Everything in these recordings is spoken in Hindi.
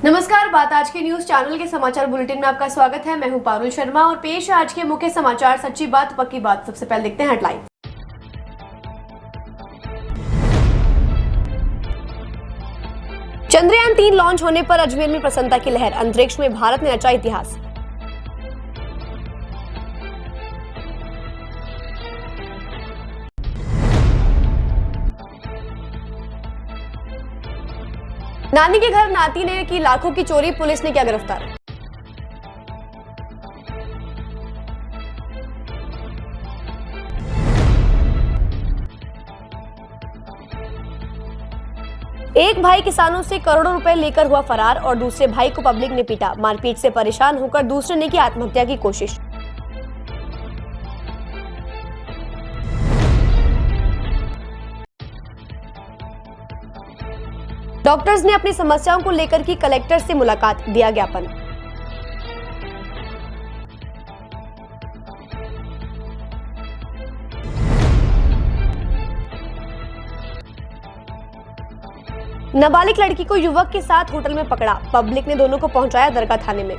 नमस्कार, बात आज के न्यूज चैनल के समाचार बुलेटिन में आपका स्वागत है। मैं हूं पारुल शर्मा और पेश है आज के मुख्य समाचार। सच्ची बात पक्की बात। सबसे पहले देखते हैं हेडलाइन। चंद्रयान 3 लॉन्च होने पर अजमेर में प्रसन्नता की लहर। अंतरिक्ष में भारत ने रचा इतिहास। नानी के घर नाती ने की लाखों की चोरी, पुलिस ने किया गिरफ्तार। एक भाई किसानों से करोड़ों रुपए लेकर हुआ फरार और दूसरे भाई को पब्लिक ने पीटा। मारपीट से परेशान होकर दूसरे ने की आत्महत्या की कोशिश। डॉक्टर्स ने अपनी समस्याओं को लेकर की कलेक्टर से मुलाकात, दिया ज्ञापन। नाबालिग लड़की को युवक के साथ होटल में पकड़ा। पब्लिक ने दोनों को पहुंचाया दरगाह थाने में।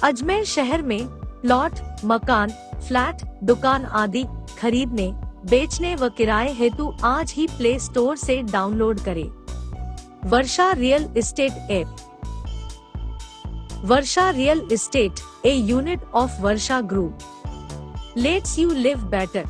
अजमेर शहर में प्लॉट, मकान, फ्लैट, दुकान आदि खरीदने, बेचने व किराए हेतु आज ही प्ले स्टोर से डाउनलोड करें Varsha real estate app. Varsha real estate, a unit of Varsha group, lets you live better.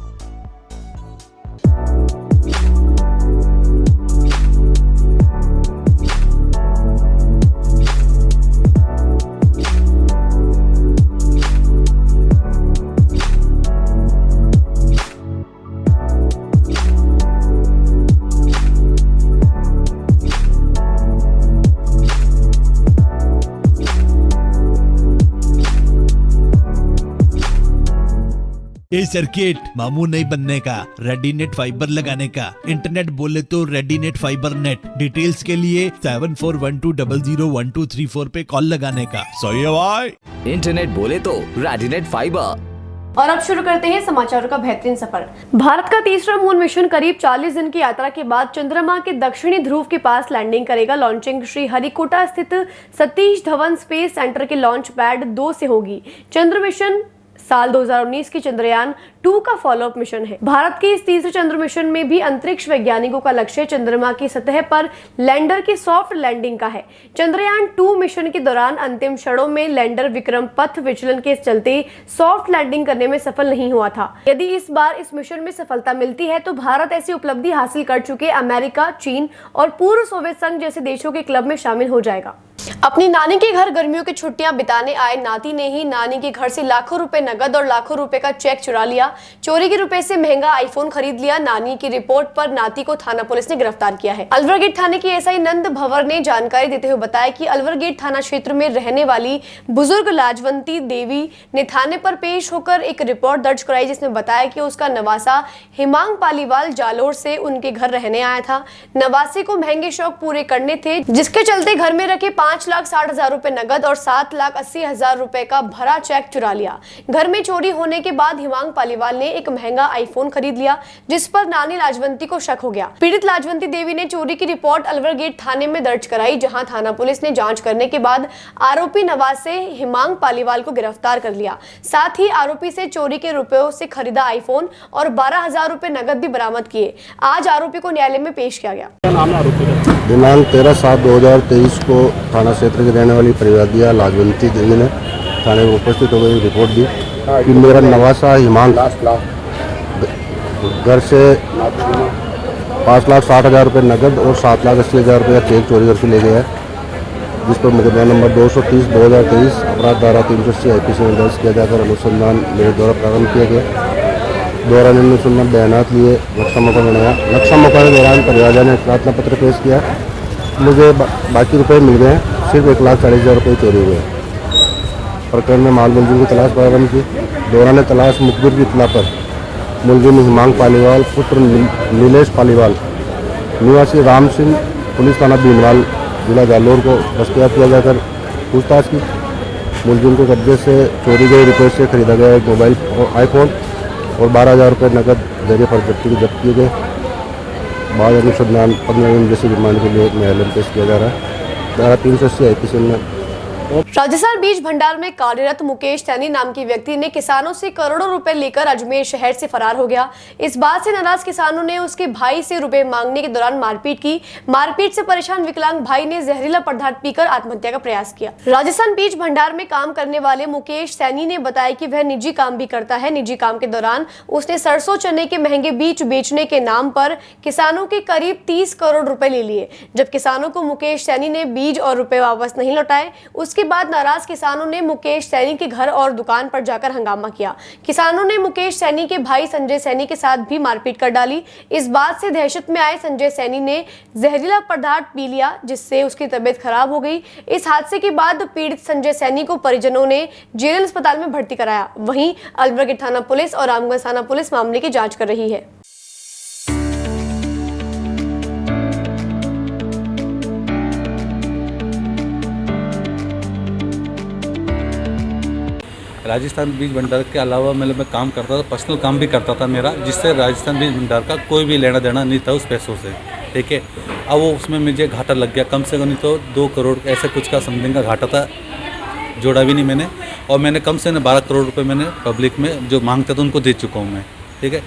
ये सर्किट मामू नहीं बनने का, रेडीनेट फाइबर लगाने का। इंटरनेट बोले तो रेडीनेट फाइबर नेट। डिटेल्स के लिए 7412001234 पे कॉल लगाने का। सही है भाई। इंटरनेट बोले तो रेडीनेट फाइबर। और अब शुरू करते हैं समाचारों का बेहतरीन सफर। भारत का तीसरा मून मिशन करीब 40 दिन की यात्रा के बाद चंद्रमा के दक्षिणी ध्रुव के पास लैंडिंग करेगा। लॉन्चिंग श्रीहरिकोटा स्थित सतीश धवन स्पेस सेंटर के लॉन्च पैड 2 से होगी। चंद्र मिशन साल 2019 की चंद्रयान 2 का फॉलोअप मिशन है। भारत के इस तीसरे चंद्र मिशन में भी अंतरिक्ष वैज्ञानिकों का लक्ष्य चंद्रमा की सतह पर लैंडर की सॉफ्ट लैंडिंग का है। चंद्रयान 2 मिशन के दौरान अंतिम क्षणों में लैंडर विक्रम पथ विचलन के चलते सॉफ्ट लैंडिंग करने में सफल नहीं हुआ था। यदि इस बार इस मिशन में सफलता मिलती है तो भारत ऐसी उपलब्धि हासिल कर चुके अमेरिका, चीन और पूर्व सोवियत संघ जैसे देशों के क्लब में शामिल हो जाएगा। अपनी नानी के घर गर्मियों की छुट्टियां बिताने आए नाती ने ही नानी के घर से लाखों रुपए नगद और लाखों रुपए का चेक चुरा लिया। चोरी के रुपए से महंगा आईफोन खरीद लिया। नानी की रिपोर्ट पर नाती को थाना पुलिस ने गिरफ्तार किया है। अलवर गेट थाने की एसआई नंद भंवर ने जानकारी देते हुए बताया कि अलवर गेट थाना क्षेत्र में रहने वाली बुजुर्ग लाजवंती देवी ने थाने पर पेश होकर एक रिपोर्ट दर्ज कराई, जिसमें बताया कि उसका नवासा हिमांग पालीवाल जालोर से उनके घर रहने आया था। नवासी को महंगे शौक पूरे करने थे, जिसके चलते घर में रखे 5,60,000 रुपए नगद और 7,80,000 रुपए का भरा चेक चुरा लिया। घर में चोरी होने के बाद हिमांग पालीवाल ने एक महंगा आईफोन खरीद लिया, जिस पर नानी लाजवंती को शक हो गया। पीड़ित लाजवंती देवी ने चोरी की रिपोर्ट अलवर गेट थाने में दर्ज कराई, जहां थाना पुलिस ने जांच करने के बाद आरोपी नवासे हिमांग पालीवाल को गिरफ्तार कर लिया। साथ ही आरोपी से चोरी के रुपयों से खरीदा आईफोन और 12,000 रुपए नगद भी बरामद किए। आज आरोपी को न्यायालय में पेश किया गया। दिनांक 13/7/2023 को थाना क्षेत्र की रहने वाली परिवादिया लाजवंती देवी ने थाने में उपस्थित होकर रिपोर्ट दी कि मेरा नवासा हिमांग घर से 5,60,000 रुपये नगद और 7,80,000 रुपये का चेक चोरी करके ले गया है, जिस पर मुकदमा नंबर 230/2023 अपराध धारा 380 IPC में दर्ज किया जाकर अनुसंधान मेरे द्वारा प्रारंभ किया गया। दौरान अनुसंधान बयानात लिए नक्शा मौका बनाया। नक्शा मौका के दौरान परिवादिया ने प्रार्थना पत्र पेश किया। मुझे बाकी रुपए मिल गए, सिर्फ 1,40,000 रुपये चोरी हुए। प्रकरण में माल मुलजिम की तलाश प्रारंभ की। दौरान तलाश मुखबिर की इत्तला पर मुलजिम हिमांग पालीवाल पुत्र नीलेश पालीवाल निवासी राम सिंह पुलिस थाना भीमराल जिला जालोर को दस्तयाब किया जाकर पूछताछ की। मुलजिम के कब्जे से चोरी गई रुपये से खरीदा गया एक मोबाइल आईफोन और 12,000 रुपये नकद जरिए पर जब्त किए गए। बाद अनुसंधान 15 दिन जैसी रिमांड के लिए न्यायालय में पेश किया जा रहा है। धारा 380 IPC में राजस्थान बीज भंडार में कार्यरत मुकेश सैनी नाम के व्यक्ति ने किसानों से करोड़ों रुपए लेकर अजमेर शहर से फरार हो गया। इस बात से नाराज किसानों ने उसके भाई से रुपए मांगने के दौरान मारपीट की। मारपीट से परेशान विकलांग भाई ने जहरीला पदार्थ पीकर आत्महत्या का प्रयास किया। राजस्थान बीज भंडार में काम करने वाले मुकेश सैनी ने बताया कि वह निजी काम भी करता है। निजी काम के दौरान उसने सरसों चने के महंगे बीज बेचने के नाम पर किसानों के करीब 30 करोड़ रुपए ले लिए। जब किसानों को मुकेश सैनी ने बीज और रुपए वापस नहीं लौटाए, उसके बाद नाराज किसानों ने मुकेश सैनी के घर और दुकान पर जाकर हंगामा किया। किसानों ने मुकेश सैनी के भाई संजय सैनी के साथ भी मारपीट कर डाली। इस बात से दहशत में आए संजय सैनी ने जहरीला पदार्थ पी लिया, जिससे उसकी तबीयत खराब हो गई। इस हादसे के बाद पीड़ित संजय सैनी को परिजनों ने जेल अस्पताल में भर्ती कराया। वहीं अलवर थाना पुलिस और रामगंज थाना पुलिस मामले की जांच कर रही है। राजस्थान बीज भंडार के अलावा मतलब मैं काम करता था, पर्सनल काम भी करता था मेरा, जिससे राजस्थान बीज भंडार का कोई भी लेना देना नहीं था उस पैसों से। ठीक है, अब वो उसमें मुझे घाटा लग गया, कम से कम नहीं तो 2 करोड़ ऐसे कुछ का समथिंग का घाटा था, जोड़ा भी नहीं मैंने। और मैंने कम से कम 12 करोड़ रुपए मैंने पब्लिक में जो मांगते थे उनको दे चुका हूँ मैं। ठीक है,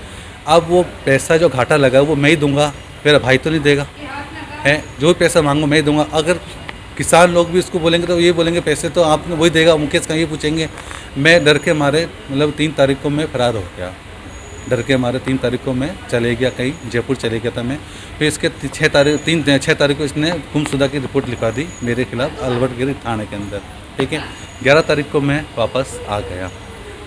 अब वो पैसा जो घाटा लगा वो मैं ही दूंगा, मेरा भाई तो नहीं देगा है। जो भी पैसा मांगो मैं ही दूंगा। अगर किसान लोग भी उसको बोलेंगे तो ये बोलेंगे पैसे तो आपने वही देगा, मुकेश का ये पूछेंगे। मैं डर के मारे मतलब 3 तारीख को मैं फरार हो गया। डर के मारे 3 तारीख को मैं चले गया, कहीं जयपुर चले गया था मैं। फिर इसके 6 तारीख को इसने गुमशुदा की रिपोर्ट लिखा दी मेरे खिलाफ अलवटगिरी थाने के अंदर। ठीक है, 11 तारीख को मैं वापस आ गया।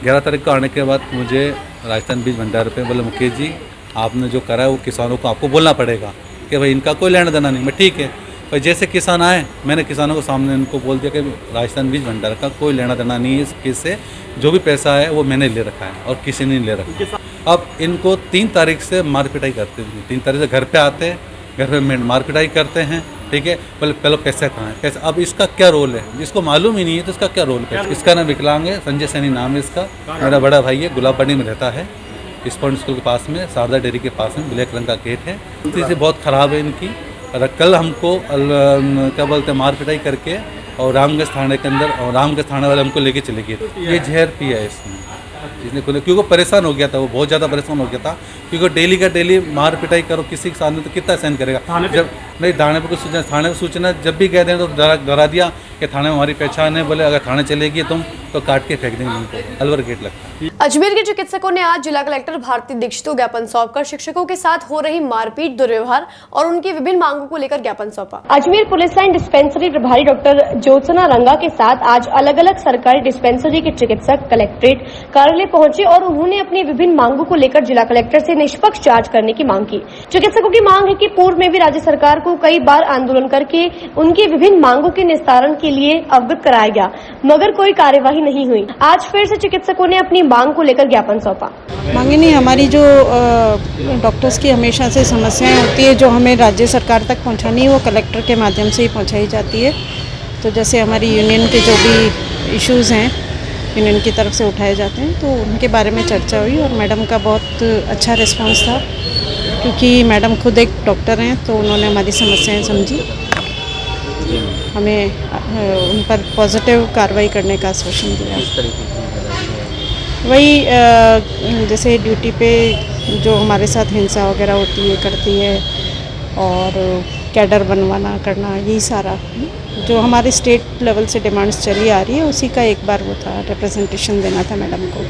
11 तारीख को आने के बाद मुझे राजस्थान बीज भंडार पे बोले मुकेश जी आपने जो करा है वो किसानों को आपको बोलना पड़ेगा कि भाई इनका कोई लेना देना नहीं। मैं ठीक है, पर जैसे किसान आए मैंने किसानों को सामने इनको बोल दिया कि राजस्थान बीज भंडार का कोई लेना देना नहीं है इस केस से। जो भी पैसा है वो मैंने ले रखा है और किसी ने ले रखा। अब इनको 3 तारीख से मार पिटाई करते हैं। 3 तारीख से घर पे आते हैं, घर पे मार पिटाई करते हैं। ठीक है, पहले पैसा कहाँ है पैसा। अब इसका क्या रोल है, इसको मालूम ही नहीं है तो इसका क्या रोल है। इसका नाम विकलांग है, संजय सैनी नाम है इसका। मेरा बड़ा भाई है, गुलाबपाड़ी में रहता है, स्पॉन्ड स्कूल के पास में, शारदा डेयरी के पास में, ब्लैक रंग का गेट है। स्थिति बहुत ख़राब है इनकी। और कल हमको क्या बोलते हैं मार पिटाई करके और रामगंज थाने के अंदर, और रामगंज थाने वाले हमको लेके चले गए। ये जहर पिया है इसने क्योंकि वो परेशान हो गया था, वो बहुत ज़्यादा परेशान हो गया था। क्योंकि डेली का डेली मार पिटाई करो किसी के सामने तो कितना सहन करेगा। जब नहीं थाने पर कुछ सूचना, थाने पर सूचना जब भी गए थे तो डरा दिया कि थाने में हमारी पहचान है, बोले अगर थाने चलेगी तुम तो काट के फेंक देंगे तुमको, अलवर गेट लगता है। अजमेर के चिकित्सकों ने आज जिला कलेक्टर भारती दीक्षित को ज्ञापन सौंपकर शिक्षकों के साथ हो रही मारपीट, दुर्व्यवहार और उनकी विभिन्न मांगों को लेकर ज्ञापन सौंपा। अजमेर पुलिस लाइन डिस्पेंसरी प्रभारी डॉक्टर ज्योत्सना रंगा के साथ आज अलग अलग सरकारी डिस्पेंसरी के चिकित्सक कलेक्ट्रेट कार्यालय पहुंचे और उन्होंने अपनी विभिन्न मांगों को लेकर जिला कलेक्टर से निष्पक्ष जांच करने की मांग की। चिकित्सकों की मांग है कि पूर्व में भी राज्य सरकार को कई बार आंदोलन करके उनकी विभिन्न मांगों के निस्तारण के लिए अवगत कराया गया, मगर कोई कार्यवाही नहीं हुई। आज फिर से चिकित्सकों ने अपनी मांग को लेकर ज्ञापन सौंपा। मांगे नहीं, हमारी जो डॉक्टर्स की हमेशा से समस्याएं होती है जो हमें राज्य सरकार तक पहुंचानी है वो कलेक्टर के माध्यम से ही पहुंचाई जाती है। तो जैसे हमारी यूनियन के जो भी इश्यूज़ हैं यूनियन की तरफ से उठाए जाते हैं तो उनके बारे में चर्चा हुई और मैडम का बहुत अच्छा रिस्पांस था, क्योंकि मैडम खुद एक डॉक्टर हैं तो उन्होंने हमारी समस्याएं समझी, हमें उन पर पॉजिटिव कार्रवाई करने का आश्वासन दिया। वही जैसे ड्यूटी पे जो हमारे साथ हिंसा वगैरह होती है करती है और कैडर बनवाना करना, यही सारा जो हमारे स्टेट लेवल से डिमांड्स चली आ रही है उसी का एक बार वो था, रिप्रेजेंटेशन देना था मैडम को।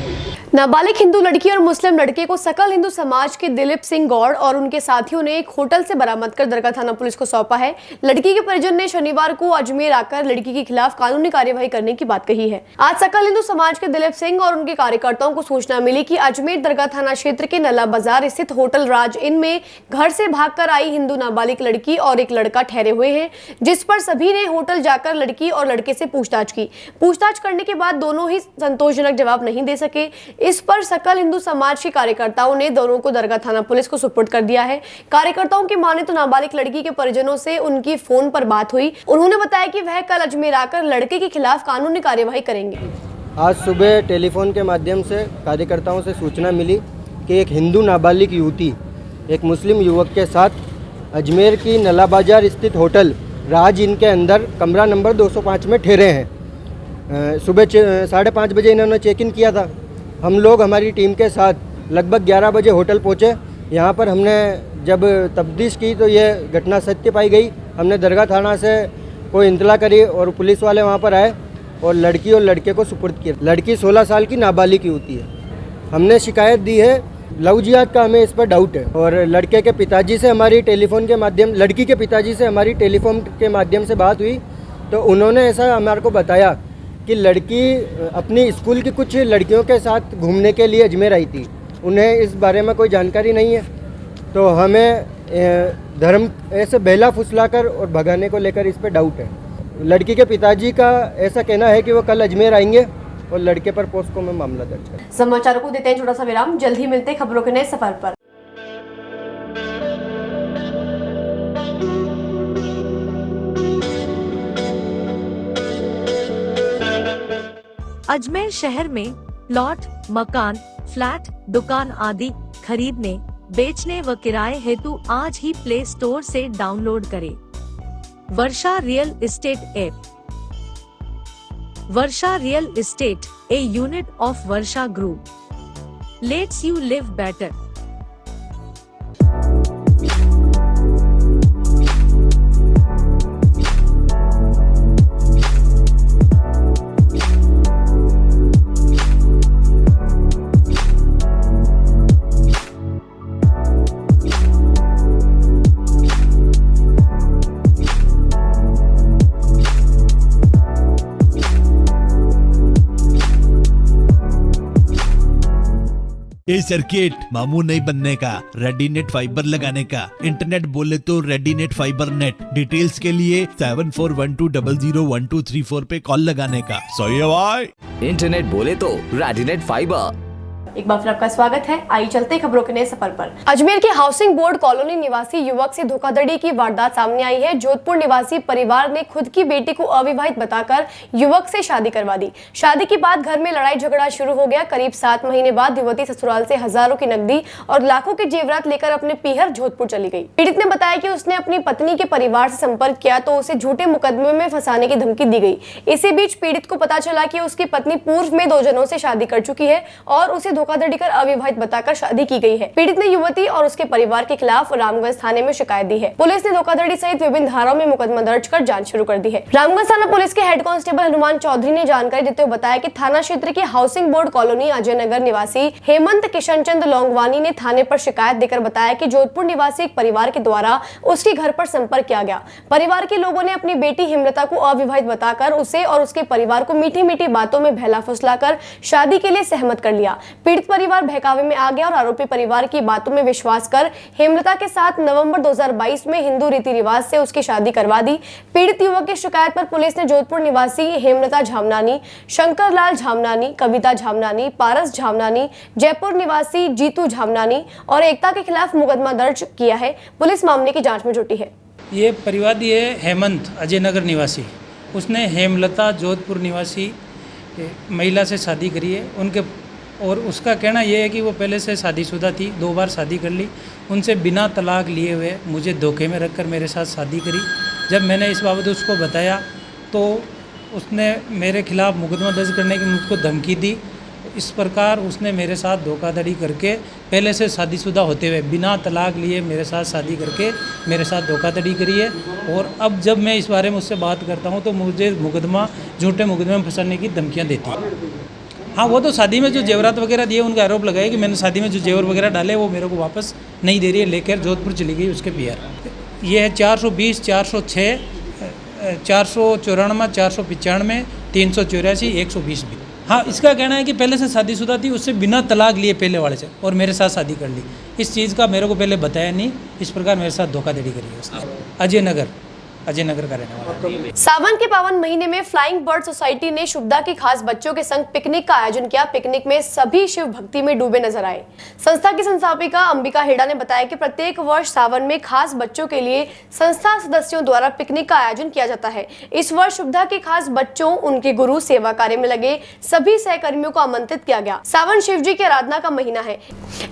नाबालिग हिंदू लड़की और मुस्लिम लड़के को सकल हिंदू समाज के दिलीप सिंह गौड़ और उनके साथियों ने एक होटल से बरामद कर दरगाह थाना पुलिस को सौंपा है। लड़की के परिजन ने शनिवार को अजमेर आकर लड़की के खिलाफ कानूनी कार्यवाही करने की बात कही है। आज सकल हिंदू समाज के दिलीप सिंह और उनके कार्यकर्ताओं को सूचना मिली कि अजमेर दरगाह थाना क्षेत्र के नला बाजार स्थित होटल राज इन में घर से भागकर आई हिंदू नाबालिग लड़की और एक लड़का ठहरे हुए हैं, जिस पर सभी ने होटल जाकर लड़की और लड़के से पूछताछ की। पूछताछ करने के बाद दोनों ही संतोषजनक जवाब नहीं दे सके। इस पर सकल हिंदू समाज के कार्यकर्ताओं ने दोनों को दरगाह थाना पुलिस को सुपुर्द कर दिया है। कार्यकर्ताओं की माने तो नाबालिग लड़की के परिजनों से उनकी फोन पर बात हुई। उन्होंने बताया कि वह कल अजमेर आकर लड़के के खिलाफ कानूनी कार्यवाही करेंगे। आज सुबह टेलीफोन के माध्यम से कार्यकर्ताओं से सूचना मिली कि एक हिंदू नाबालिग युवती एक मुस्लिम युवक के साथ अजमेर की नला बाजार स्थित होटल राज इन के अंदर कमरा नंबर 205 में ठहरे हैं। सुबह 5:30 बजे इन्होंने चेक इन किया था। हम लोग हमारी टीम के साथ लगभग 11 बजे होटल पहुँचे। यहाँ पर हमने जब तफ्तीश की तो ये घटना सत्य पाई गई। हमने दरगाह थाना से कोई इंतला करी और पुलिस वाले वहाँ पर आए और लड़की और लड़के को सुपुर्द किया। लड़की 16 साल की नाबालिग युवती है। हमने शिकायत दी है, लव जिहाद का हमें इस पर डाउट है। और लड़के के पिताजी से हमारी टेलीफोन के माध्यम लड़की के पिताजी से हमारी टेलीफोन के माध्यम से बात हुई तो उन्होंने ऐसा हमारे को बताया कि लड़की अपनी स्कूल की कुछ लड़कियों के साथ घूमने के लिए अजमेर आई थी। उन्हें इस बारे में कोई जानकारी नहीं है। तो हमें धर्म ऐसे बहला फुसलाकर और भगाने को लेकर इस पर डाउट है। लड़की के पिताजी का ऐसा कहना है कि वो कल अजमेर आएंगे और लड़के पर पोस्को में मामला दर्ज करें। समाचारों को देते हैं छोटा सा विराम। जल्द ही मिलते हैं खबरों के नए सफर पर। अजमेर शहर में प्लॉट, मकान, फ्लैट, दुकान आदि खरीदने, बेचने व किराए हेतु आज ही प्ले स्टोर से डाउनलोड करें Varsha real estate app. Varsha real estate, a unit of Varsha Group. Lets you live better. ए सर्किट मामू नहीं बनने का, रेडीनेट फाइबर लगाने का। इंटरनेट बोले तो रेडीनेट फाइबर नेट। डिटेल्स के लिए 7412001234 पे कॉल लगाने का। सही है भाई। इंटरनेट बोले तो रेडीनेट फाइबर। एक बार फिर आपका स्वागत है। आइए चलते हैं खबरों के नए सफर पर। अजमेर के हाउसिंग बोर्ड कॉलोनी निवासी युवक से धोखाधड़ी की वारदात सामने आई है। जोधपुर निवासी परिवार ने खुद की बेटी को अविवाहित बताकर युवक से शादी करवा दी। शादी के बाद घर में लड़ाई झगड़ा शुरू हो गया। करीब 7 महीने बाद युवती ससुराल से हजारों की नकदी और लाखों के जेवरात लेकर अपने पीहर जोधपुर चली गई। पीड़ित ने बताया कि उसने अपनी पत्नी के परिवार से संपर्क किया तो उसे झूठे मुकदमे में फंसाने की धमकी दी गई। इसी बीच पीड़ित को पता चला कि उसकी पत्नी पूर्व में 2 जनों से शादी कर चुकी है और उसे धोखाधड़ी कर अविवाहित बताकर शादी की गई है। पीड़ित ने युवती और उसके परिवार के खिलाफ रामगंज थाने में शिकायत दी है। पुलिस ने धोखाधड़ी सहित विभिन्न धाराओं में मुकदमा दर्ज कर जांच शुरू कर दी है। रामगंज थाना पुलिस के हेड कांस्टेबल हनुमान चौधरी ने जानकारी देते हुए बताया कि थाना क्षेत्र के housing board colony Ajay Nagar निवासी हेमंत किशन चंद लोंगवानी ने थाने पर शिकायत देकर बताया कि जोधपुर निवासी एक परिवार के द्वारा उसके घर पर संपर्क किया गया। परिवार के लोगों ने अपनी बेटी हेमलता को अविवाहित बताकर उसे और उसके परिवार को मीठी मीठी बातों में बहला फुसलाकर शादी के लिए सहमत कर लिया। पीड़ित परिवार बहकावे में आ गया और आरोपी परिवार की बातों में विश्वास कर हेमलता के साथ नवंबर 2022 में हिंदू रीति रिवाज से उसकी शादी करवा दी। पीड़ित युवक की शिकायत पर पुलिस ने जोधपुर निवासी हेमलता झामनानी, शंकर लाल झामनानी, कविता झामनानी, पारस झामनानी, जयपुर निवासी जीतू झामनानी और एकता के खिलाफ मुकदमा दर्ज किया है। पुलिस मामले की जांच में जुटी है। ये परिवादी है हेमंत अजय नगर निवासी। उसने हेमलता जोधपुर निवासी महिला से शादी करी है। उनके और उसका कहना यह है कि वो पहले से शादीशुदा थी, 2 बार शादी कर ली। उनसे बिना तलाक लिए हुए मुझे धोखे में रखकर मेरे साथ शादी करी। जब मैंने इस बाबत उसको बताया तो उसने मेरे खिलाफ़ मुकदमा दर्ज करने की मुझको धमकी दी। इस प्रकार उसने मेरे साथ धोखाधड़ी करके पहले से शादीशुदा होते हुए बिना तलाक लिए मेरे साथ शादी करके मेरे साथ धोखाधड़ी करी है। और अब जब मैं इस बारे में उससे बात करता हूँ तो मुझे झूठे मुकदमे में फंसाने की धमकियाँ देती है। हाँ, वो तो शादी में जो जेवरात वगैरह दिए उनका आरोप लगाया कि मैंने शादी में जो जेवर वगैरह डाले वो मेरे को वापस नहीं दे रही है, लेकर जोधपुर चली गई उसके पीआर। ये है 420, 406, 494, 495, 384, 120 भी। हाँ, इसका कहना है कि पहले से शादीशुदा थी, उससे बिना तलाक लिए पहले वाले से और मेरे साथ शादी कर ली। इस चीज़ का मेरे को पहले बताया नहीं, इस प्रकार मेरे साथ धोखाधड़ी करी है उसने। अजय नगर का रहने वाला हूँ। सावन के पावन महीने में फ्लाइंग बर्ड सोसाइटी ने शुभदा की खास बच्चों के संग पिकनिक का आयोजन किया। पिकनिक में सभी शिव भक्ति में डूबे नजर आए। संस्था की संस्थापिका अंबिका हेड़ा ने बताया कि प्रत्येक वर्ष सावन में खास बच्चों के लिए संस्था सदस्यों द्वारा पिकनिक का आयोजन किया जाता है। इस वर्ष शुभदा के खास बच्चों, उनके गुरु, सेवा कार्य में लगे सभी सहकर्मियों को आमंत्रित किया गया। सावन शिव जी की आराधना का महीना है,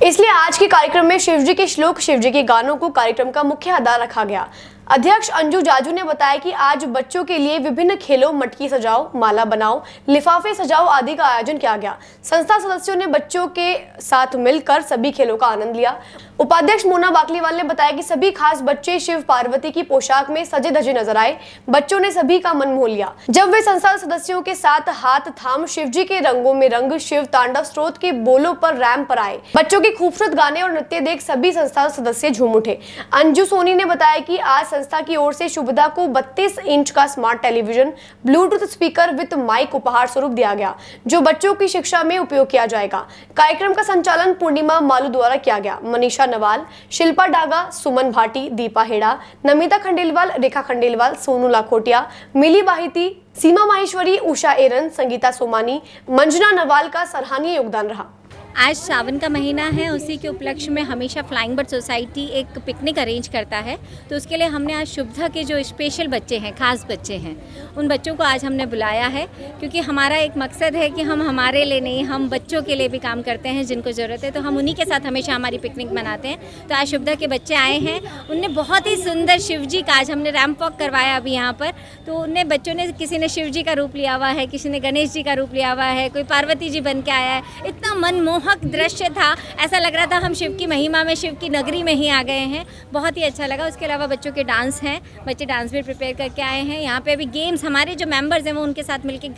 इसलिए आज के कार्यक्रम में शिव जी के श्लोक, शिव जी के गानों को कार्यक्रम का मुख्य आधार रखा गया। अध्यक्ष अंजू जाजू ने बताया कि आज बच्चों के लिए विभिन्न खेलों, मटकी सजाओ, माला बनाओ, लिफाफे सजाओ आदि का आयोजन किया गया। संस्था सदस्यों ने बच्चों के साथ मिलकर सभी खेलों का आनंद लिया। उपाध्यक्ष मोना बाकलीवाल ने बताया कि सभी खास बच्चे शिव पार्वती की पोशाक में सजे धजे नजर आए। बच्चों ने सभी का मन मोह लिया जब वे संस्था सदस्यों के साथ हाथ थाम शिव जी के रंगों में रंग शिव तांडव स्त्रोत के बोलों पर रैंप पर आए। बच्चों के खूबसूरत गाने और नृत्य देख सभी संस्था सदस्य झूम उठे। अंजू सोनी ने बताया कि आज संस्था की ओर से शुभदा को 32 इंच का smart television, Bluetooth speaker with mic उपहार स्वरूप दिया गया, जो बच्चों की शिक्षा में उपयोग किया जाएगा। कार्यक्रम का संचालन पूर्णिमा मालू द्वारा किया गया। मनीषा नवाल, शिल्पा डागा, सुमन भाटी, दीपा हेड़ा, नमिता खंडेलवाल, रेखा खंडेलवाल, सोनू लाखोटिया, मिली बाहिती, सीमा माहेश्वरी, उषा एरन, संगीता सोमानी, मंजना नवाल का सराहनीय योगदान रहा। आज सावन का महीना है, उसी के उपलक्ष्य में हमेशा फ्लाइंग बर्ड सोसाइटी एक पिकनिक अरेंज करता है। तो उसके लिए हमने आज शुभदा के जो स्पेशल बच्चे हैं, खास बच्चे हैं, उन बच्चों को आज हमने बुलाया है, क्योंकि हमारा एक मकसद है कि हम हमारे लिए नहीं, हम बच्चों के लिए भी काम करते हैं जिनको ज़रूरत है। तो हम उन्हीं के साथ हमेशा हमारी पिकनिक मनाते हैं। तो आज शुभदा के बच्चे आए हैं, उनने बहुत ही सुंदर शिव जी का आज हमने रैंप वॉक करवाया अभी यहाँ पर। तो उनने बच्चों ने, किसी ने शिव जी का रूप लिया हुआ है, किसी ने गणेश जी का रूप लिया हुआ है, कोई पार्वती जी बन के आया है। इतना मनमोहक दृश्य था, ऐसा लग रहा था हम शिव की महिमा में, शिव की नगरी में ही आ गए हैं। बहुत ही अच्छा लगा। उसके अलावा बच्चों के डांस हैं, बच्चे डांस भी प्रिपेयर करके आए हैं। यहाँ पे अभी गेम्स, हमारे जो मेंबर्स हैं वो उनके साथ मिलके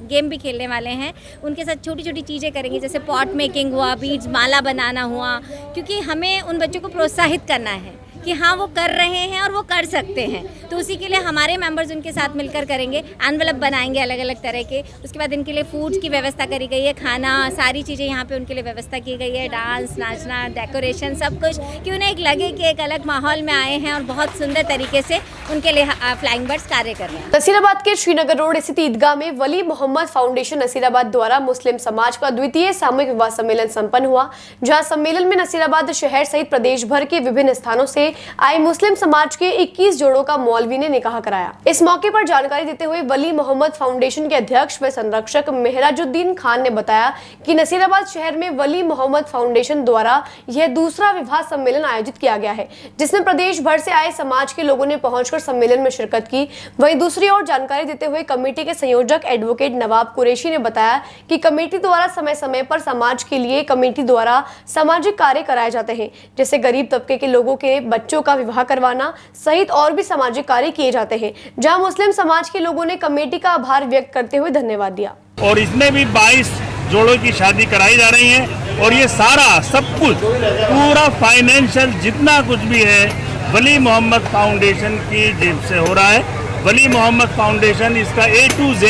गेम भी खेलने वाले हैं। उनके साथ छोटी छोटी चीज़ें करेंगे, जैसे पॉट मेकिंग हुआ, बीड्स, माला बनाना हुआ, क्योंकि हमें उन बच्चों को प्रोत्साहित करना है कि हाँ वो कर रहे हैं और वो कर सकते हैं। तो उसी के लिए हमारे मेंबर्स उनके साथ मिलकर करेंगे, एनवेलप बनाएंगे अलग अलग तरह के। उसके बाद इनके लिए फूड्स की व्यवस्था करी गई है, खाना, सारी चीज़ें यहाँ पे उनके लिए व्यवस्था की गई है, डांस, नाचना, डेकोरेशन, सब कुछ, कि उन्हें एक लगे कि एक अलग माहौल में आए हैं और बहुत सुंदर तरीके से उनके लिए फ्लाइंग बर्ड्स कार्य कर रहे हैं। नसीराबाद के श्रीनगर रोड स्थित ईदगाह में वली मोहम्मद फाउंडेशन नसीराबाद द्वारा मुस्लिम समाज का द्वितीय सामूहिक विवाह सम्मेलन संपन्न हुआ, जहाँ सम्मेलन में नसीराबाद शहर सहित प्रदेश भर के विभिन्न स्थानों से आए मुस्लिम समाज के 21 जोड़ों का मौलवी ने निकाह कराया। इस मौके पर जानकारी देते हुए वली मोहम्मद फाउंडेशन के अध्यक्ष व संरक्षक मेहराजुद्दीन खान ने बताया कि नसीराबाद शहर में वली मोहम्मद फाउंडेशन द्वारा यह दूसरा विवाह सम्मेलन आयोजित किया गया है, जिसमें प्रदेश भर से आए समाज के लोगों ने पहुंचकर सम्मेलन में शिरकत की। वहीं दूसरी ओर जानकारी देते हुए कमेटी के संयोजक एडवोकेट नवाब कुरैशी ने बताया कि कमेटी द्वारा समय समय पर समाज के लिए कमेटी द्वारा सामाजिक कार्य कराए जाते हैं, जैसे गरीब तबके के लोगों के बच्चों का विवाह करवाना सहित और भी सामाजिक कार्य किए जाते हैं, जहां मुस्लिम समाज के लोगों ने कमेटी का आभार व्यक्त करते हुए धन्यवाद दिया। और इसमें भी 22 जोड़ों की शादी कराई जा रही है और ये सारा सब कुछ पूरा फाइनेंशियल जितना कुछ भी है वली मोहम्मद फाउंडेशन की जेब से हो रहा है। वली मोहम्मद फाउंडेशन इसका A to Z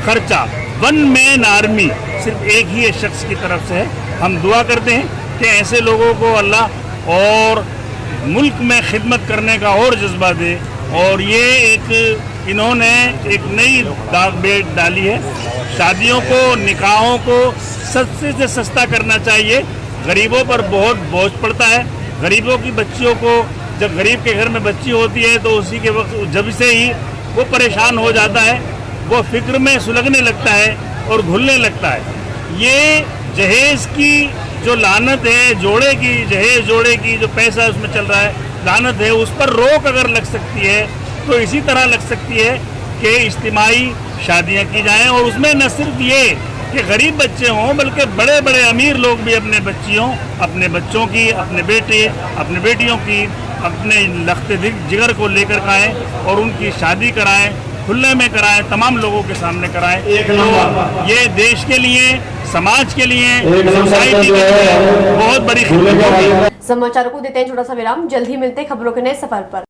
खर्चा, वन मैन आर्मी सिर्फ एक ही शख्स की तरफ से है। हम दुआ करते हैं कि ऐसे लोगों को अल्लाह और मुल्क में खिदमत करने का और जज्बा दे। और ये एक इन्होंने एक नई बेट डाली है, शादियों को, निकाहों को सस्ते से सस्ता करना चाहिए। गरीबों पर बहुत बोझ पड़ता है। गरीबों की बच्चियों को, जब गरीब के घर में बच्ची होती है तो उसी के वक्त जब से ही वो परेशान हो जाता है, वो फिक्र में सुलगने लगता है और घुलने लगता है। ये जहेज की जो लानत है, जोड़े की, जहेज जोड़े की जो पैसा उसमें चल रहा है, लानत है, उस पर रोक अगर लग सकती है तो इसी तरह लग सकती है कि इज्तिमाई शादियां की जाएं। और उसमें न सिर्फ ये कि गरीब बच्चे हों, बल्कि बड़े बड़े अमीर लोग भी अपने बच्चियों, अपने बच्चों की, अपने बेटे, अपने बेटियों की, अपने लख्ते जिगर को लेकर आएँ और उनकी शादी कराएं, खुले में कराएं, तमाम लोगों के सामने कराएं। तो ये देश के लिए, समाज के लिए, सोसाइटी के लिए बहुत बड़ी खिदमत होगी। समाचारों को देते हैं छोटा सा विराम, जल्द ही मिलते हैं खबरों के नए सफर पर।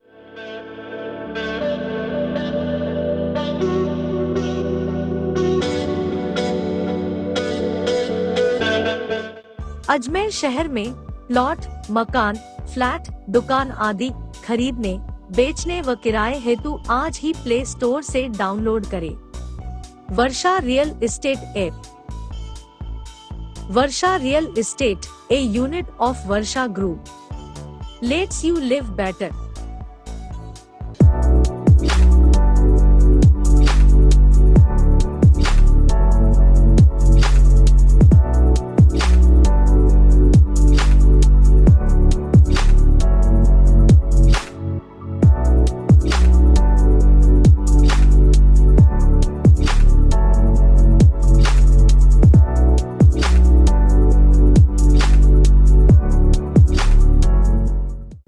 अजमेर शहर में प्लॉट, मकान, फ्लैट, दुकान आदि खरीदने, बेचने व किराए हेतु आज ही प्ले स्टोर से डाउनलोड करें Varsha real estate app. Varsha real estate, a unit of Varsha Group. Let's you live better.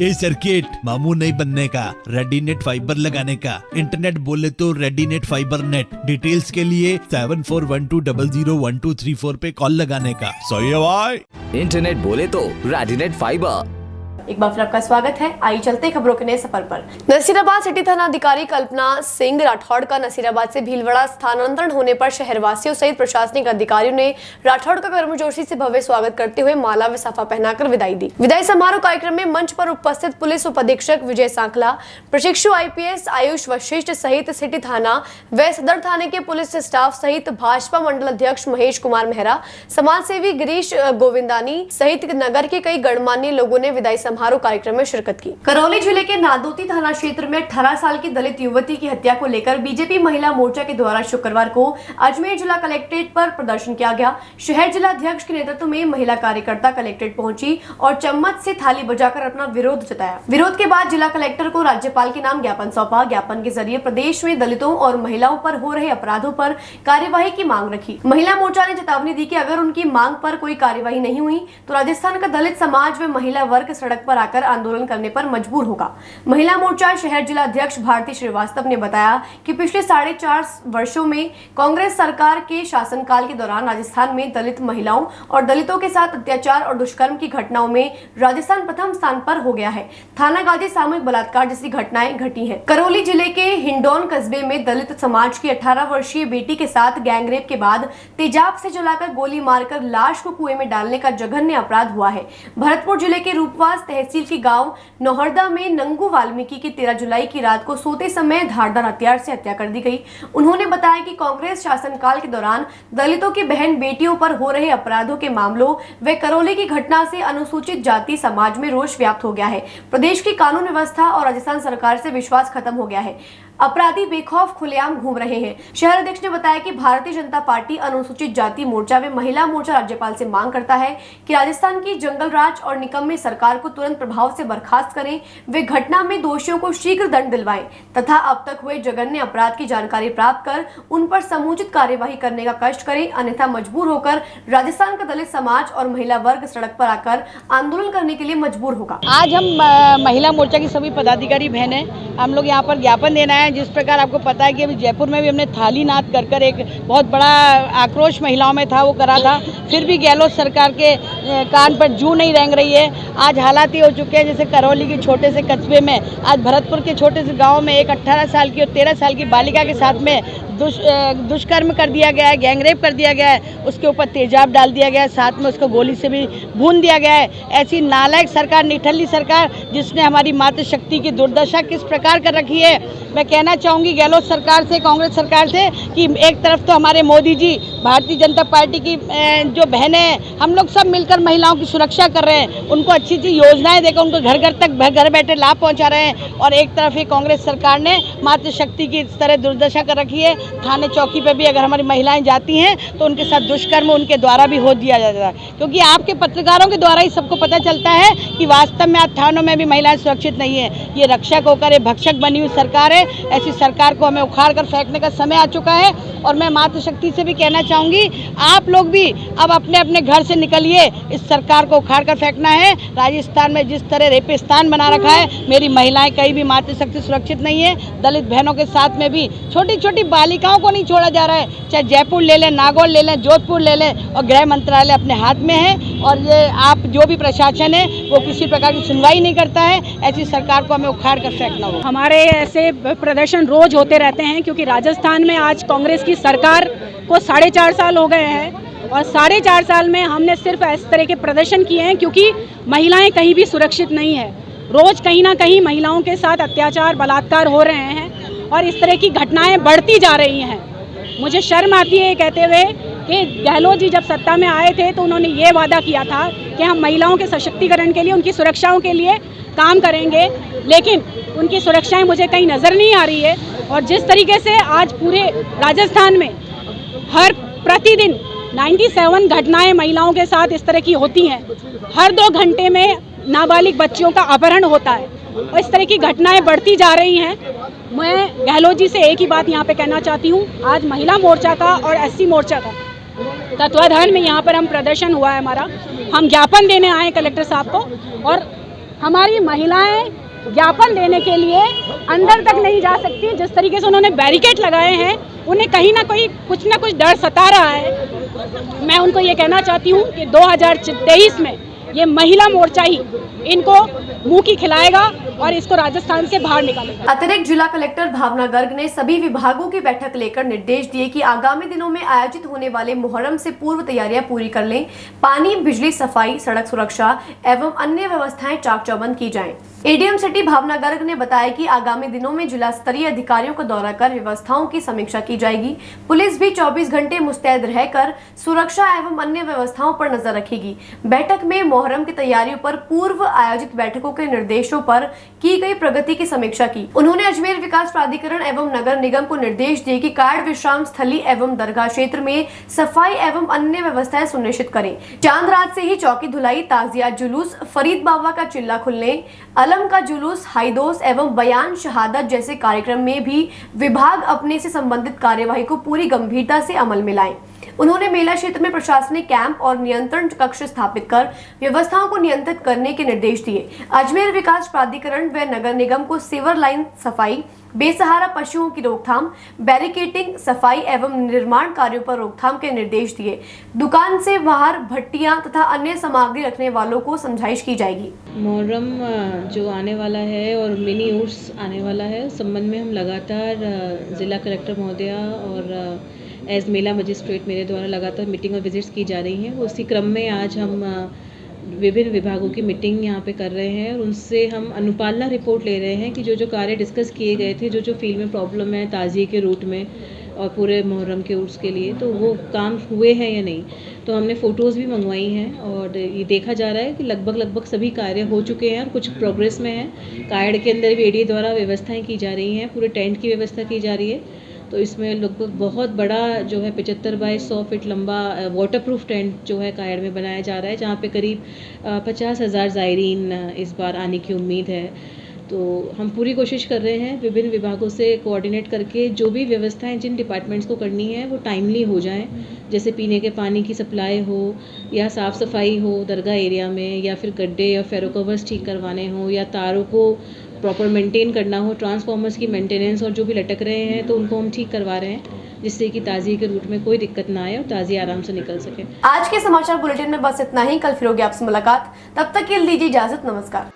ए सर्किट मामू नहीं बनने का, रेडीनेट फाइबर लगाने का, इंटरनेट बोले तो रेडीनेट फाइबर नेट। डिटेल्स के लिए 7412001234 पे कॉल लगाने का। सही है भाई। इंटरनेट बोले तो रेडीनेट फाइबर। एक बार फिर आपका स्वागत है। आइए चलते हैं खबरों के नए सफर पर। नसीराबाद सिटी थाना अधिकारी कल्पना सिंह राठौड़ का नसीराबाद से भीलवाड़ा स्थानांतरण होने पर शहरवासियों सहित प्रशासनिक अधिकारियों ने राठौड़ का गर्मजोशी से भव्य स्वागत करते हुए माला व साफा पहनाकर विदाई दी। विदाई समारोह कार्यक्रम में मंच पर उपस्थित पुलिस उप अधीक्षक विजय सांखला, प्रशिक्षु IPS आयुष वशिष्ठ सहित सिटी थाना व सदर थाने के पुलिस स्टाफ सहित भाजपा मंडल अध्यक्ष महेश कुमार मेहरा, समाज सेवी गिरीश गोविंदानी सहित नगर के कई गणमान्य लोगों ने विदाई समारोह कार्यक्रम में शिरकत की। करौली जिले के नादोती थाना क्षेत्र में 18 साल की दलित युवती की हत्या को लेकर बीजेपी महिला मोर्चा के द्वारा शुक्रवार को अजमेर जिला कलेक्ट्रेट पर प्रदर्शन किया गया। शहर जिला अध्यक्ष के नेतृत्व में महिला कार्यकर्ता कलेक्ट्रेट पहुंची और चम्मच से थाली बजाकर अपना विरोध जताया। विरोध के बाद जिला कलेक्टर को राज्यपाल के नाम ज्ञापन सौंपा। ज्ञापन के जरिए प्रदेश में दलितों और महिलाओं पर हो रहे अपराधों पर कार्यवाही की मांग रखी। महिला मोर्चा ने चेतावनी दी कि अगर उनकी मांग पर कोई कार्यवाही नहीं हुई तो राजस्थान का दलित समाज व महिला वर्ग सड़क पर आकर आंदोलन करने पर मजबूर होगा। महिला मोर्चा शहर जिला अध्यक्ष भारती श्रीवास्तव ने बताया कि पिछले 4.5 वर्षों में कांग्रेस सरकार के शासनकाल के दौरान राजस्थान में दलित महिलाओं और दलितों के साथ अत्याचार और दुष्कर्म की घटनाओं में राजस्थान प्रथम स्थान पर हो गया है। थाना गाजी सामूहिक बलात्कार जैसी घटनाएं घटी हैं। करौली जिले के हिंडौन कस्बे में दलित समाज की 18 वर्षीय बेटी के साथ गैंगरेप के बाद तेजाब से जलाकर गोली मारकर लाश को कुएं में डालने का जघन्य अपराध हुआ है। भरतपुर जिले के रूपवास तहसील की गांव नौहरदा में नंगू वाल्मीकि की 13 जुलाई की रात को सोते समय धारदार हथियार से हत्या कर दी गई। उन्होंने बताया कि कांग्रेस शासनकाल के दौरान दलितों की बहन बेटियों पर हो रहे अपराधों के मामलों व करौली की घटना से अनुसूचित जाति समाज में रोष व्याप्त हो गया है। प्रदेश की कानून व्यवस्था और राजस्थान सरकार से विश्वास खत्म हो गया है। अपराधी बेखौफ खुलेआम घूम रहे हैं। शहर अध्यक्ष ने बताया कि भारतीय जनता पार्टी अनुसूचित जाति मोर्चा व महिला मोर्चा राज्यपाल से मांग करता है कि राजस्थान की जंगल राज और निकम्मे सरकार को तुरंत प्रभाव से बर्खास्त करें, वे घटना में दोषियों को शीघ्र दंड दिलवाएं तथा अब तक हुए जघन्य अपराध की जानकारी प्राप्त कर उन पर समुचित कार्यवाही करने का कष्ट करें, अन्यथा मजबूर होकर राजस्थान का दलित समाज और महिला वर्ग सड़क पर आकर आंदोलन करने के लिए मजबूर होगा। आज हम महिला मोर्चा की सभी पदाधिकारी बहनें हम लोग यहाँ पर ज्ञापन देना है। जिस प्रकार आपको पता है कि अभी जयपुर में भी हमने थाली नाद कर एक बहुत बड़ा आक्रोश महिलाओं में था, वो करा था, फिर भी गहलोत सरकार के कान पर जू नहीं रेंग रही है। आज हालात ये हो चुके हैं जैसे करौली के छोटे से कस्बे में, आज भरतपुर के छोटे से गांव में एक 18 साल की और 13 साल की बालिका के साथ में दुष्कर्म कर दिया गया है, गैंगरेप कर दिया गया है, उसके ऊपर तेजाब डाल दिया गया है, साथ में उसको गोली से भी भून दिया गया है। ऐसी नालायक सरकार, निठल्ली सरकार जिसने हमारी मातृशक्ति की दुर्दशा किस प्रकार कर रखी है। मैं कहना चाहूँगी गहलोत सरकार से, कांग्रेस सरकार से कि एक तरफ तो हमारे मोदी जी, भारतीय जनता पार्टी की जो बहनें हैं, हम लोग सब मिलकर महिलाओं की सुरक्षा कर रहे हैं, उनको अच्छी अच्छी योजनाएं देकर उनको घर घर तक घर बैठे लाभ पहुंचा रहे हैं, और एक तरफ ही कांग्रेस सरकार ने मातृशक्ति की इस तरह दुर्दशा कर रखी है। थाने चौकी पे भी अगर हमारी महिलाएं जाती हैं तो उनके साथ दुष्कर्म उनके द्वारा भी हो दिया जाता है, क्योंकि आपके पत्रकारों के द्वारा ही सबको पता चलता है कि वास्तव में आज थानों में भी महिलाएं सुरक्षित नहीं है। ये रक्षक होकर ये भक्षक बनी हुई सरकार है। ऐसी सरकार को हमें उखाड़ कर फेंकने का समय आ चुका है। और मैं मातृशक्ति से भी कहना चाहूँगी, आप लोग भी अब अपने अपने घर से निकलिए, इस सरकार को उखाड़ कर फेंकना है। राजस्थान में जिस तरह रेपिस्तान बना रखा है, मेरी महिलाएं कहीं भी मातृशक्ति सुरक्षित नहीं है। दलित बहनों के साथ में भी छोटी छोटी बालिकाओं को नहीं छोड़ा जा रहा है, चाहे जयपुर ले लें, नागौर ले लें, जोधपुर ले लें, और गृह मंत्रालय अपने हाथ में है। और ये आप जो भी प्रशासन है वो किसी प्रकार की सुनवाई नहीं करता है। ऐसी सरकार को हमें उखाड़ कर फेंकना होगा। हमारे ऐसे प्रदर्शन रोज होते रहते हैं, क्योंकि राजस्थान में आज कांग्रेस की सरकार को 4.5 साल हो गए हैं, और 4.5 साल में हमने सिर्फ इस तरह के प्रदर्शन किए हैं क्योंकि महिलाएं कहीं भी सुरक्षित नहीं है। रोज़ कहीं ना कहीं महिलाओं के साथ अत्याचार बलात्कार हो रहे हैं और इस तरह की घटनाएं बढ़ती जा रही हैं। मुझे शर्म आती है कहते हुए कि गहलोत जी जब सत्ता में आए थे तो उन्होंने ये वादा किया था कि हम महिलाओं के सशक्तिकरण के लिए, उनकी सुरक्षाओं के लिए काम करेंगे, लेकिन उनकी सुरक्षाएं मुझे कहीं नज़र नहीं आ रही है। और जिस तरीके से आज पूरे राजस्थान में हर प्रतिदिन 97 घटनाएं महिलाओं के साथ इस तरह की होती हैं, हर 2 घंटे में नाबालिग बच्चियों का अपहरण होता है और इस तरह की घटनाएं बढ़ती जा रही हैं। मैं गहलोत जी से एक ही बात यहाँ पे कहना चाहती हूँ, आज महिला मोर्चा का और SC मोर्चा का तत्वाधान में यहाँ पर हम प्रदर्शन हुआ है हमारा, हम ज्ञापन देने आए कलेक्टर साहब को और हमारी महिलाएं ज्ञापन देने के लिए अंदर तक नहीं जा सकती। जिस तरीके से उन्होंने बैरिकेड लगाए हैं, उन्हें कहीं ना कोई कुछ ना कुछ डर सता रहा है। मैं उनको ये कहना चाहती हूँ कि 2023 में ये महिला मोर्चा ही इनको मुंह की खिलाएगा और इसको राजस्थान से बाहर निकालेगा। अतिरिक्त जिला कलेक्टर भावना गर्ग ने सभी विभागों की बैठक लेकर निर्देश दिए कि आगामी दिनों में आयोजित होने वाले मुहर्रम से पूर्व तैयारियां पूरी कर लें। पानी, बिजली, सफाई, सड़क सुरक्षा एवं अन्य व्यवस्थाएं चाक चौबंद की जाएं। एडीएम सिटी भावना गर्ग ने बताया कि आगामी दिनों में जिला स्तरीय अधिकारियों का दौरा कर व्यवस्थाओं की समीक्षा की जाएगी। पुलिस भी 24 घंटे मुस्तैद रहकर सुरक्षा एवं अन्य व्यवस्थाओं पर नजर रखेगी। बैठक में मुहर्रम की तैयारियों पर पूर्व आयोजित बैठकों के निर्देशों पर की गई प्रगति की समीक्षा की। उन्होंने अजमेर विकास प्राधिकरण एवं नगर निगम को निर्देश दिए कि कायड़ विश्राम स्थली एवं दरगाह क्षेत्र में सफाई एवं अन्य व्यवस्थाएं सुनिश्चित करें। चांद रात से ही चौकी धुलाई, ताजिया जुलूस, फरीद बाबा का चिल्ला खुलने, अलम का जुलूस, हाइदोस एवं बयान शहादत जैसे कार्यक्रम में भी विभाग अपने से संबंधित कार्यवाही को पूरी गंभीरता से अमल में लाएं। उन्होंने मेला क्षेत्र में प्रशासनिक कैंप और नियंत्रण कक्ष स्थापित कर व्यवस्थाओं को नियंत्रित करने के निर्देश दिए। अजमेर विकास प्राधिकरण व नगर निगम को सीवर लाइन सफाई, बेसहारा पशुओं की रोकथाम, बैरिकेटिंग, सफाई एवं निर्माण कार्यों पर रोकथाम के निर्देश दिए। दुकान से बाहर भट्टियां तथा अन्य सामग्री रखने वालों को समझाइश की जाएगी। मुहर्रम जो आने वाला है और मिनी उर्स आने वाला है, उस संबंध में हम लगातार जिला कलेक्टर महोदया और एज मेला मजिस्ट्रेट मेरे द्वारा लगातार मीटिंग और विजिट्स की जा रही हैं। उसी क्रम में आज हम विभिन्न विभागों की मीटिंग यहाँ पे कर रहे हैं और उनसे हम अनुपालना रिपोर्ट ले रहे हैं कि जो जो कार्य डिस्कस किए गए थे, जो जो फील्ड में प्रॉब्लम है ताज़िए के रूट में और पूरे मुहर्रम के उर्स के लिए, तो वो काम हुए हैं या नहीं। तो हमने फ़ोटोज़ भी मंगवाई हैं और ये देखा जा रहा है कि लगभग सभी कार्य हो चुके हैं और कुछ प्रोग्रेस में हैं। कायड़ के अंदर भी एडीए द्वारा व्यवस्थाएँ की जा रही हैं, पूरे टेंट की व्यवस्था की जा रही है। तो इसमें लगभग बहुत बड़ा जो है 75 बाई 100 फीट लंबा वाटरप्रूफ टेंट जो है कायड़ में बनाया जा रहा है, जहाँ पे करीब 50,000 ज़ायरीन इस बार आने की उम्मीद है। तो हम पूरी कोशिश कर रहे हैं विभिन्न विभागों से कोऑर्डिनेट करके जो भी व्यवस्थाएं जिन डिपार्टमेंट्स को करनी है वो टाइमली हो जाएं, जैसे पीने के पानी की सप्लाई हो या साफ़ सफाई हो दरगाह एरिया में, या फिर गड्ढे या फेरो कवर्स ठीक करवाने हो, या तारों को प्रॉपर मेंटेन करना हो, ट्रांसफार्मर्स की मेंटेनेंस और जो भी लटक रहे हैं तो उनको हम ठीक करवा रहे हैं, जिससे कि ताज़िए के रूट में कोई दिक्कत ना आए और ताज़िए आराम से निकल सके। आज के समाचार बुलेटिन में बस इतना ही। कल फिर होगी आपसे मुलाकात, तब तक के लिए लीजिए इजाजत। नमस्कार।